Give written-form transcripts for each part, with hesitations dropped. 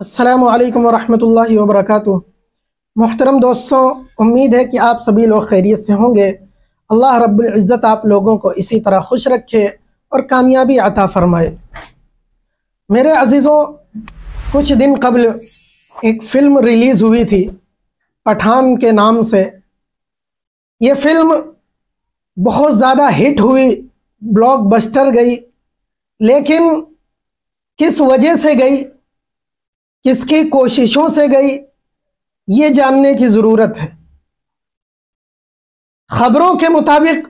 अस्सलामु अलैकुम वरहमतुल्लाहि वबरकातुह। मोहतरम दोस्तों, उम्मीद है कि आप सभी लोग खैरियत से होंगे। अल्लाह रब्बुल इज़्ज़त आप लोगों को इसी तरह खुश रखे और कामयाबी अता फ़रमाए। मेरे अज़ीज़ों, कुछ दिन कबल एक फ़िल्म रिलीज़ हुई थी पठान के नाम से। ये फ़िल्म बहुत ज़्यादा हिट हुई, ब्लॉकबस्टर गई, लेकिन किस वजह से गई, किसकी कोशिशों से गई, ये जानने की ज़रूरत है। खबरों के मुताबिक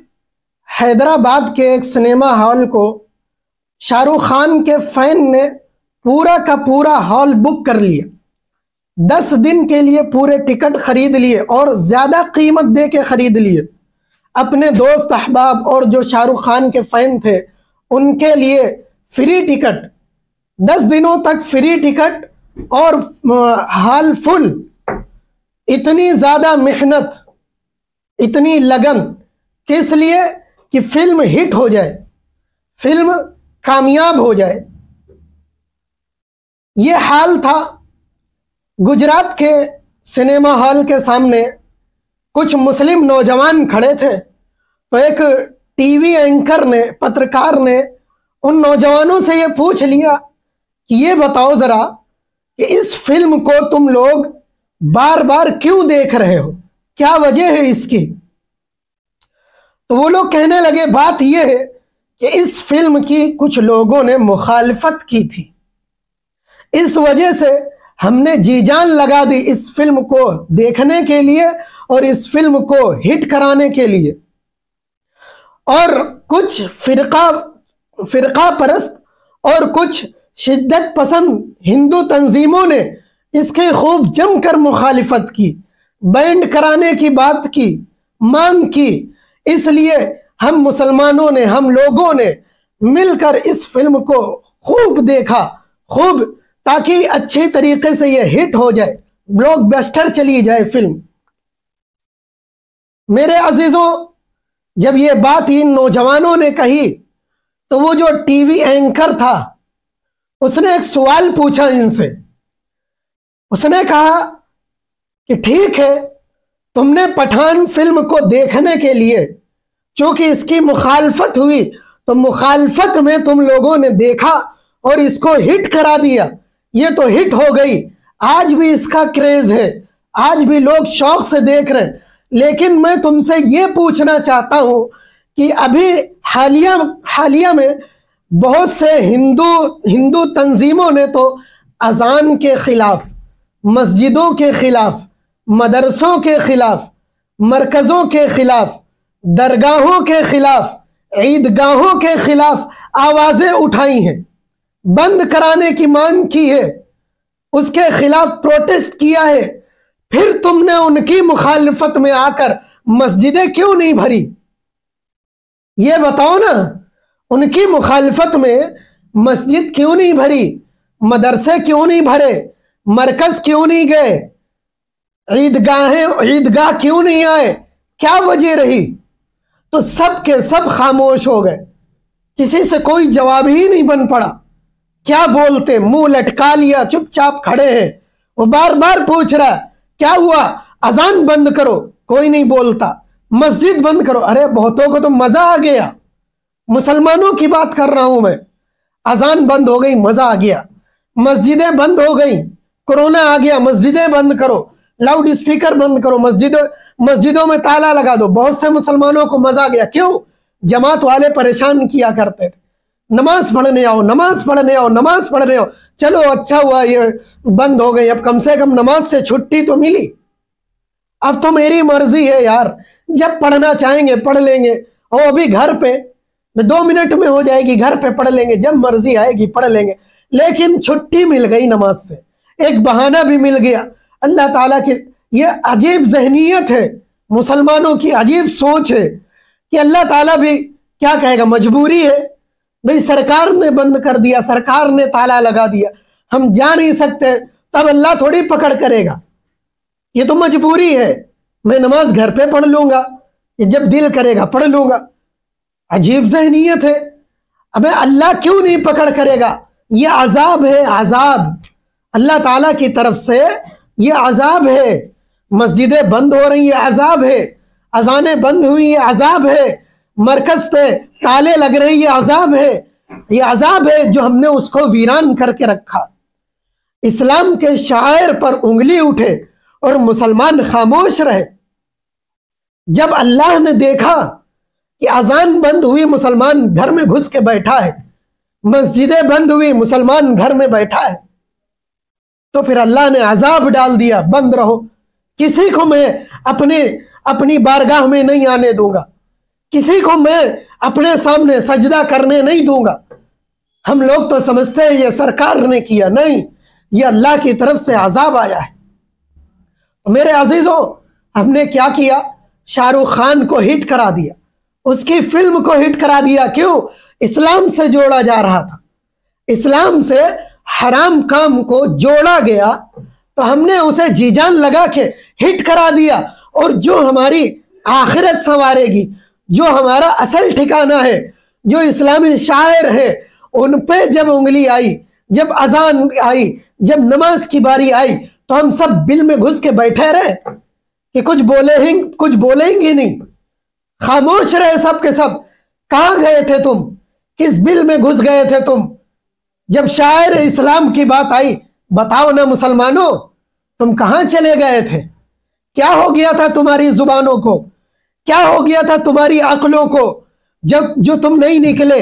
हैदराबाद के एक सिनेमा हॉल को शाहरुख खान के फैन ने पूरा का पूरा हॉल बुक कर लिया। 10 दिन के लिए पूरे टिकट खरीद लिए और ज़्यादा कीमत दे के खरीद लिए। अपने दोस्त अहबाब और जो शाहरुख खान के फैन थे उनके लिए फ्री टिकट, 10 दिनों तक फ्री टिकट और हॉल फुल। इतनी ज़्यादा मेहनत, इतनी लगन, किस लिए? कि फिल्म हिट हो जाए, फिल्म कामयाब हो जाए। ये हाल था। गुजरात के सिनेमा हॉल के सामने कुछ मुस्लिम नौजवान खड़े थे, तो एक टीवी एंकर ने, पत्रकार ने उन नौजवानों से ये पूछ लिया कि ये बताओ ज़रा कि इस फिल्म को तुम लोग बार बार क्यों देख रहे हो, क्या वजह है इसकी? तो वो लोग कहने लगे, बात यह है कि इस फिल्म की कुछ लोगों ने मुखालफत की थी, इस वजह से हमने जी जान लगा दी इस फिल्म को देखने के लिए और इस फिल्म को हिट कराने के लिए। और कुछ फिरका परस्त और कुछ शिद्दत पसंद हिंदू तंजीमों ने इसके खूब जमकर मुखालिफत की, बैंड कराने की बात की, मांग की। इसलिए हम मुसलमानों ने, हम लोगों ने मिलकर इस फिल्म को खूब देखा, खूब, ताकि अच्छी तरीके से ये हिट हो जाए, ब्लॉकबस्टर चली जाए फिल्म। मेरे अजीजों, जब ये बात इन नौजवानों ने कही तो वो जो टीवी एंकर था उसने एक सवाल पूछा इनसे। उसने कहा कि ठीक है, तुमने पठान फिल्म को देखने के लिए, चूंकि इसकी मुखालफत हुई, तो मुखालफत में तुम लोगों ने देखा और इसको हिट करा दिया। ये तो हिट हो गई, आज भी इसका क्रेज है, आज भी लोग शौक से देख रहे हैं। लेकिन मैं तुमसे ये पूछना चाहता हूं कि अभी हालिया में बहुत से हिंदू तंजीमों ने तो अजान के खिलाफ, मस्जिदों के खिलाफ, मदरसों के खिलाफ, मरकज़ों के खिलाफ, दरगाहों के खिलाफ, ईदगाहों के खिलाफ आवाज़ें उठाई हैं, बंद कराने की मांग की है, उसके खिलाफ प्रोटेस्ट किया है। फिर तुमने उनकी मुखालफत में आकर मस्जिदें क्यों नहीं भरी? ये बताओ ना, उनकी मुखालफत में मस्जिद क्यों नहीं भरी, मदरसे क्यों नहीं भरे, मरकज क्यों नहीं गए, ईदगाह क्यों नहीं आए, क्या वजह रही? तो सब के सब खामोश हो गए, किसी से कोई जवाब ही नहीं बन पड़ा। क्या बोलते, मुंह लटका लिया, चुपचाप खड़े हैं। वो बार बार पूछ रहा, क्या हुआ, अजान बंद करो, कोई नहीं बोलता, मस्जिद बंद करो। अरे बहुतों को तो मजा आ गया, मुसलमानों की बात कर रहा हूं मैं। अजान बंद हो गई, मजा आ गया। मस्जिदें बंद हो गई, कोरोना आ गया, मस्जिदें बंद करो, लाउड स्पीकर बंद करो, मस्जिदों में ताला लगा दो। बहुत से मुसलमानों को मजा आ गया। क्यों? जमात वाले परेशान किया करते थे, नमाज पढ़ने आओ, नमाज पढ़ने आओ, नमाज पढ़ने आओ। चलो अच्छा हुआ ये बंद हो गई, अब कम से कम नमाज से छुट्टी तो मिली। अब तो मेरी मर्जी है यार, जब पढ़ना चाहेंगे पढ़ लेंगे, और अभी घर पे 2 मिनट में हो जाएगी, घर पे पढ़ लेंगे, जब मर्जी आएगी पढ़ लेंगे। लेकिन छुट्टी मिल गई नमाज से, एक बहाना भी मिल गया। अल्लाह ताला की ये अजीब जहनीयत है, मुसलमानों की अजीब सोच है कि अल्लाह ताला भी क्या कहेगा, मजबूरी है भाई, सरकार ने बंद कर दिया, सरकार ने ताला लगा दिया, हम जा नहीं सकते, तब अल्लाह थोड़ी पकड़ करेगा। ये तो मजबूरी है, मैं नमाज घर पे पढ़ लूंगा, ये जब दिल करेगा पढ़ लूंगा। अजीब जहनीयत है। अबे अल्लाह क्यों नहीं पकड़ करेगा? ये अजाब है, अजाब। अल्लाह ताला की तरफ से ये अजाब है। मस्जिदें बंद हो रही, ये अजाब है। अजानें बंद हुई, ये अजाब है। मरकज पे ताले लग रहे, ये अजाब है। ये अजाब है जो हमने उसको वीरान करके रखा। इस्लाम के शायर पर उंगली उठे और मुसलमान खामोश रहे। जब अल्लाह ने देखा कि अजान बंद हुई, मुसलमान घर में घुस के बैठा है, मस्जिदें बंद हुई, मुसलमान घर में बैठा है, तो फिर अल्लाह ने अजाब डाल दिया, बंद रहो, किसी को मैं अपनी बारगाह में नहीं आने दूंगा, किसी को मैं अपने सामने सजदा करने नहीं दूंगा। हम लोग तो समझते हैं ये सरकार ने किया, नहीं, ये अल्लाह की तरफ से अजाब आया है। तो मेरे अजीजों, हमने क्या किया? शाहरुख खान को हिट करा दिया, उसकी फिल्म को हिट करा दिया। क्यों? इस्लाम से जोड़ा जा रहा था, इस्लाम से हराम काम को जोड़ा गया, तो हमने उसे जी जान लगा के हिट करा दिया। और जो हमारी आखिरत संवारेगी, जो हमारा असल ठिकाना है, जो इस्लामी शायर है, उन पे जब उंगली आई, जब अजान आई, जब नमाज की बारी आई, तो हम सब बिल में घुस के बैठे रहे कि कुछ बोलेंगे नहीं, खामोश रहे सब के सब। कहां गए थे तुम? किस बिल में घुस गए थे तुम? जब शायर इस्लाम की बात आई, बताओ ना मुसलमानों, तुम कहां चले गए थे? क्या हो गया था तुम्हारी जुबानों को? क्या हो गया था तुम्हारी अक्लों को? जो तुम नहीं निकले,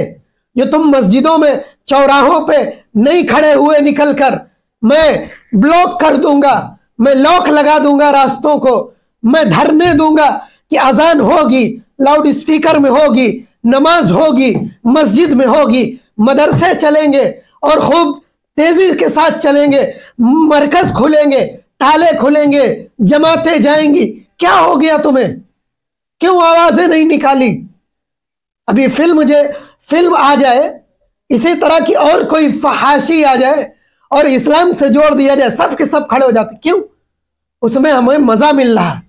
जो तुम मस्जिदों में चौराहों पे नहीं खड़े हुए, निकलकर मैं ब्लॉक कर दूंगा, मैं लॉक लगा दूंगा रास्तों को, मैं धरने दूंगा कि अजान होगी, लाउड स्पीकर में होगी, नमाज होगी, मस्जिद में होगी, मदरसे चलेंगे और खूब तेजी के साथ चलेंगे, मरकज खुलेंगे, ताले खुलेंगे, जमातें जाएंगी। क्या हो गया तुम्हें? क्यों आवाजें नहीं निकाली? अभी फिल्म आ जाए, इसी तरह की और कोई फहाशी आ जाए और इस्लाम से जोड़ दिया जाए, सब के सब खड़े हो जाते। क्यों? उसमें हमें मजा मिल रहा है।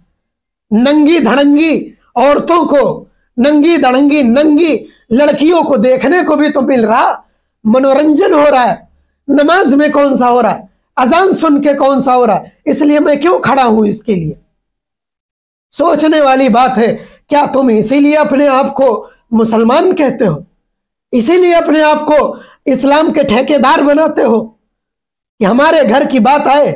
नंगी धड़ंगी औरतों को, नंगी धड़ंगी नंगी लड़कियों को देखने को भी तो मिल रहा, मनोरंजन हो रहा है। नमाज में कौन सा हो रहा है? अजान सुन के कौन सा हो रहा है? इसलिए मैं क्यों खड़ा हूं इसके लिए? सोचने वाली बात है। क्या तुम इसीलिए अपने आप को मुसलमान कहते हो? इसीलिए अपने आप को इस्लाम के ठेकेदार बनाते हो कि हमारे घर की बात आए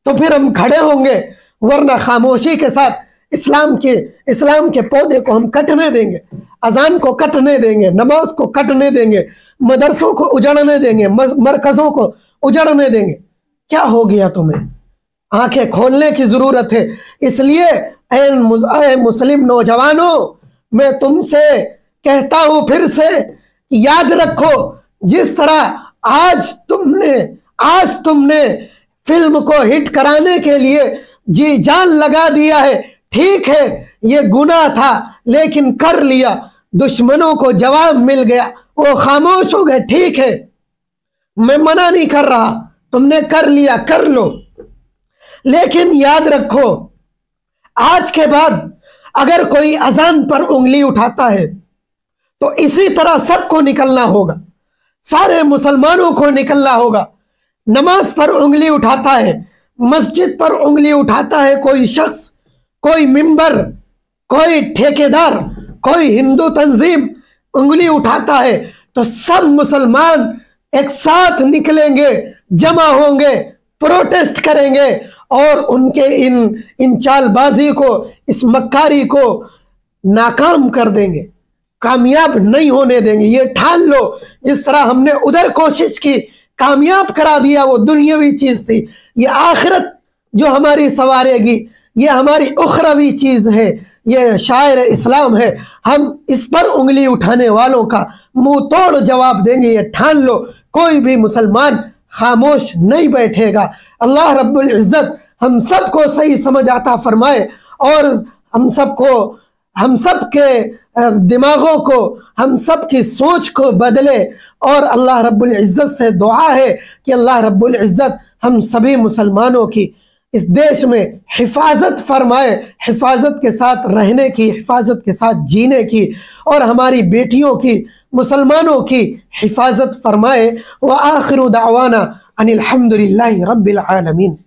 तो फिर हम खड़े होंगे, वरना खामोशी के साथ इस्लाम के पौधे को हम कटने देंगे, अजान को कटने देंगे, नमाज को कटने देंगे, मदरसों को उजड़ने देंगे, मरकजों को उजड़ने देंगे। क्या हो गया तुम्हें? आंखें खोलने की जरूरत है। इसलिए ऐ मुस्लिम नौजवानों, मैं तुमसे कहता हूं फिर से, याद रखो, जिस तरह आज तुमने फिल्म को हिट कराने के लिए जी जान लगा दिया है, ठीक है, ये गुनाह था लेकिन कर लिया, दुश्मनों को जवाब मिल गया, वो खामोश हो गए, ठीक है, मैं मना नहीं कर रहा, तुमने कर लिया, कर लो, लेकिन याद रखो, आज के बाद अगर कोई अजान पर उंगली उठाता है तो इसी तरह सबको निकलना होगा, सारे मुसलमानों को निकलना होगा। नमाज पर उंगली उठाता है, मस्जिद पर उंगली उठाता है कोई शख्स, कोई मिंबर, कोई ठेकेदार, कोई हिंदू तंजीम उंगली उठाता है, तो सब मुसलमान एक साथ निकलेंगे, जमा होंगे, प्रोटेस्ट करेंगे और उनके इन चालबाजी को, इस मक्कारी को नाकाम कर देंगे, कामयाब नहीं होने देंगे। ये ठान लो, जिस तरह हमने उधर कोशिश की, कामयाब करा दिया, वो दुनियावी चीज थी, ये आखिरत जो हमारी संवारेगी, ये हमारी उखरवी चीज है, ये शायर इस्लाम है। हम इस पर उंगली उठाने वालों का मुंह तोड़ जवाब देंगे, ये ठान लो। कोई भी मुसलमान खामोश नहीं बैठेगा। अल्लाह रब्बुल इज्जत हम सबको सही समझ आता फरमाए और हम सबके दिमागों को, हम सबकी सोच को बदले। और अल्लाह रब्बुल इज्जत से दुआ है कि अल्लाह रब्बुल इज्जत हम सभी मुसलमानों की इस देश में हिफाजत फरमाए, हिफाजत के साथ रहने की, हिफाजत के साथ जीने की, और हमारी बेटियों की, मुसलमानों की हिफाजत फरमाए। व आखिरु दावाना अनिल हम्दुलिल्लाहि रब्बिल आलमीन।